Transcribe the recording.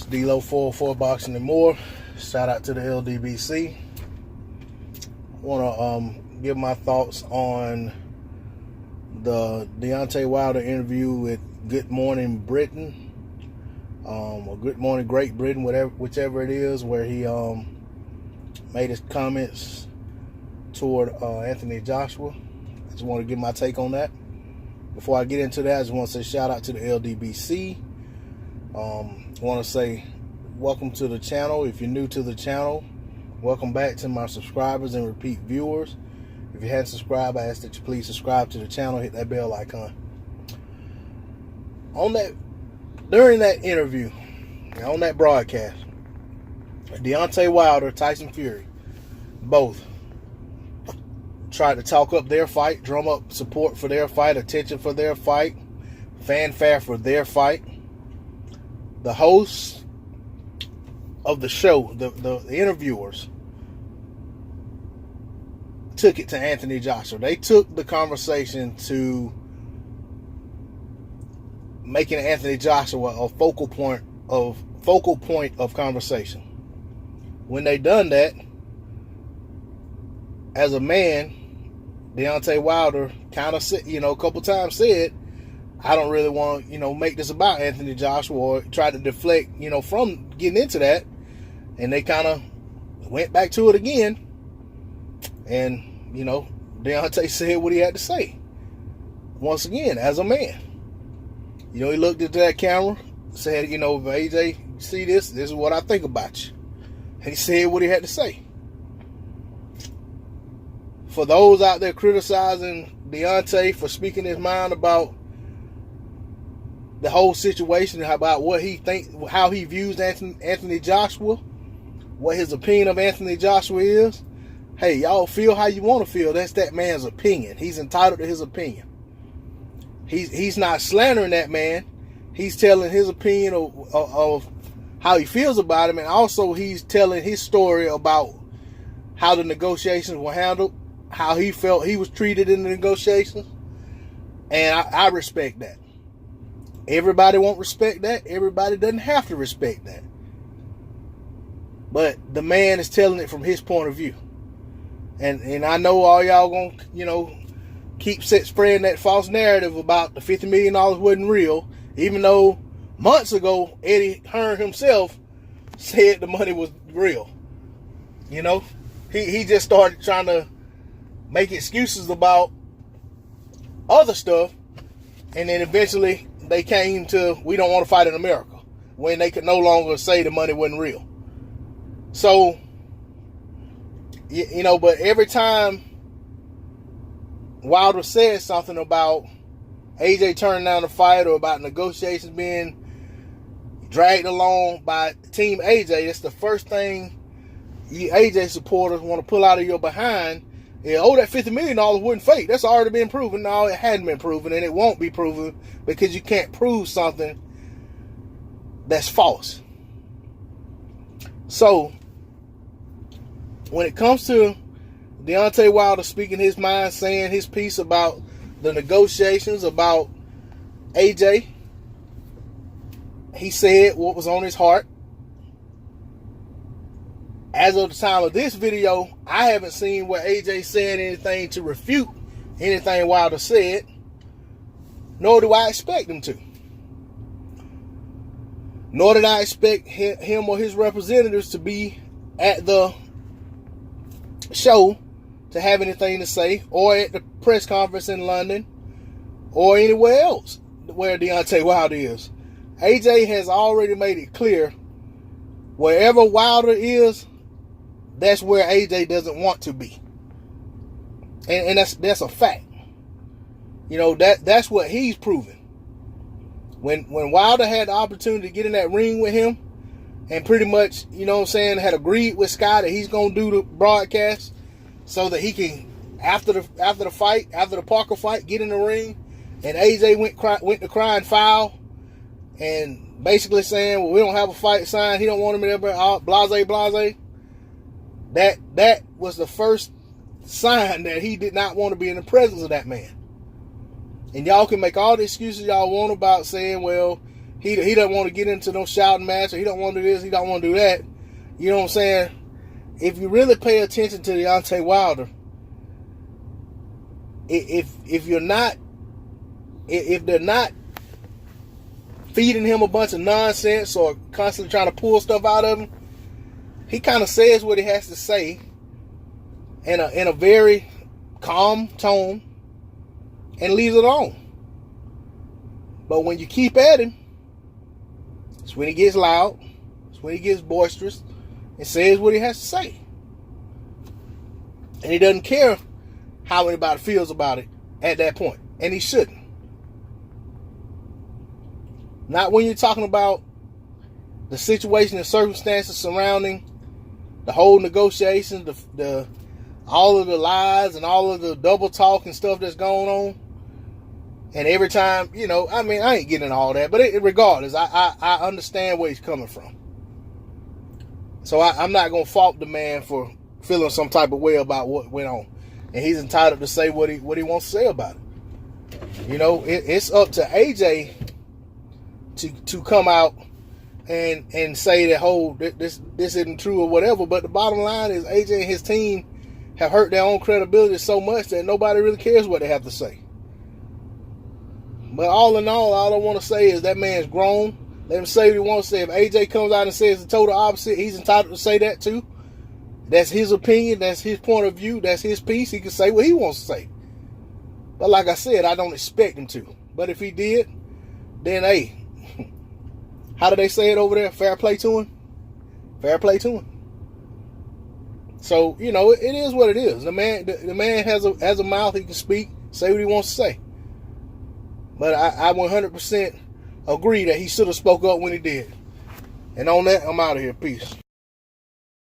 D-Lo 404 Boxing and More. Shout out to the LDBC. Want to give my thoughts on the Deontay Wilder interview with Good Morning Britain, or Good Morning Great Britain, whichever it is, where he made his comments toward Anthony Joshua. I just want to give my take on that. Before I get into that, I just want to say shout out to the LDBC. I want to say welcome to the channel. If you're new to the channel, welcome back to my subscribers and repeat viewers. If you hadn't subscribed, I ask that you please subscribe to the channel, hit that bell icon. During that interview, on that broadcast, Deontay Wilder, Tyson Fury, both tried to talk up their fight, drum up support for their fight, attention for their fight, fanfare for their fight. The hosts of the show, the interviewers, took it to Anthony Joshua. They took the conversation to making Anthony Joshua a focal point of conversation. When they done that, as a man, Deontay Wilder kind of said, a couple times said, I don't really want to, make this about Anthony Joshua, or try to deflect, from getting into that. And they kind of went back to it again. And, Deontay said what he had to say. Once again, as a man. He looked into that camera, said, AJ, you see this? This is what I think about you. And he said what he had to say. For those out there criticizing Deontay for speaking his mind about the whole situation, about what he thinks, how he views Anthony Joshua, what his opinion of Anthony Joshua is, hey, y'all feel how you want to feel. That's that man's opinion. He's entitled to his opinion. He's not slandering that man. He's telling his opinion of how he feels about him, and also he's telling his story about how the negotiations were handled, how he felt he was treated in the negotiations. And I respect that. Everybody won't respect that. Everybody doesn't have to respect that. But the man is telling it from his point of view. And I know all y'all gonna, keep spreading that false narrative about the $50 million wasn't real, even though months ago, Eddie Hearn himself said the money was real. He just started trying to make excuses about other stuff, and then eventually they came to, we don't want to fight in America, when they could no longer say the money wasn't real. So, but every time Wilder says something about AJ turning down the fight, or about negotiations being dragged along by Team AJ, that's the first thing you AJ supporters want to pull out of your behind. That $50 million wasn't fake. That's already been proven. No, it hadn't been proven, and it won't be proven, because you can't prove something that's false. So, when it comes to Deontay Wilder speaking his mind, saying his piece about the negotiations, about AJ, he said what was on his heart. As of the time of this video, I haven't seen where AJ said anything to refute anything Wilder said, nor do I expect him to. Nor did I expect him or his representatives to be at the show to have anything to say, or at the press conference in London, or anywhere else where Deontay Wilder is. AJ has already made it clear, wherever Wilder is, that's where AJ doesn't want to be. And that's a fact. That's what he's proven. When Wilder had the opportunity to get in that ring with him, and pretty much, had agreed with Scott that he's going to do the broadcast so that he can, after the fight, after the Parker fight, get in the ring, and AJ went to crying foul, and basically saying, well, we don't have a fight signed, he don't want him in there, blase. That was the first sign that he did not want to be in the presence of that man. And y'all can make all the excuses y'all want about saying, well, he doesn't want to get into no shouting match, or he don't want to do this, he don't want to do that. You know what I'm saying? If you really pay attention to Deontay Wilder, if they're not feeding him a bunch of nonsense or constantly trying to pull stuff out of him, he kind of says what he has to say in a very calm tone and leaves it on. But when you keep at him, it's when he gets loud, it's when he gets boisterous and says what he has to say. And he doesn't care how anybody feels about it at that point. And he shouldn't. Not when you're talking about the situation and circumstances surrounding the whole negotiations, the all of the lies and all of the double talk and stuff that's going on. And every time, you know, I mean, I ain't getting into all that, but regardless, I understand where he's coming from. So I'm not going to fault the man for feeling some type of way about what went on. And he's entitled to say what he wants to say about it. You know, it's up to AJ to come out and say that this isn't true or whatever. But the bottom line is AJ and his team have hurt their own credibility so much that nobody really cares what they have to say. But all in all I want to say is that man's grown. Let him say what he wants to say. If AJ comes out and says the total opposite, he's entitled to say that too. That's his opinion. That's his point of view. That's his piece. He can say what he wants to say. But like I said, I don't expect him to. But if he did, then hey, how do they say it over there? Fair play to him. Fair play to him. So, you know, it is what it is. The man has a mouth. He can speak, say what he wants to say. But I 100% agree that he should have spoke up when he did. And on that, I'm out of here. Peace.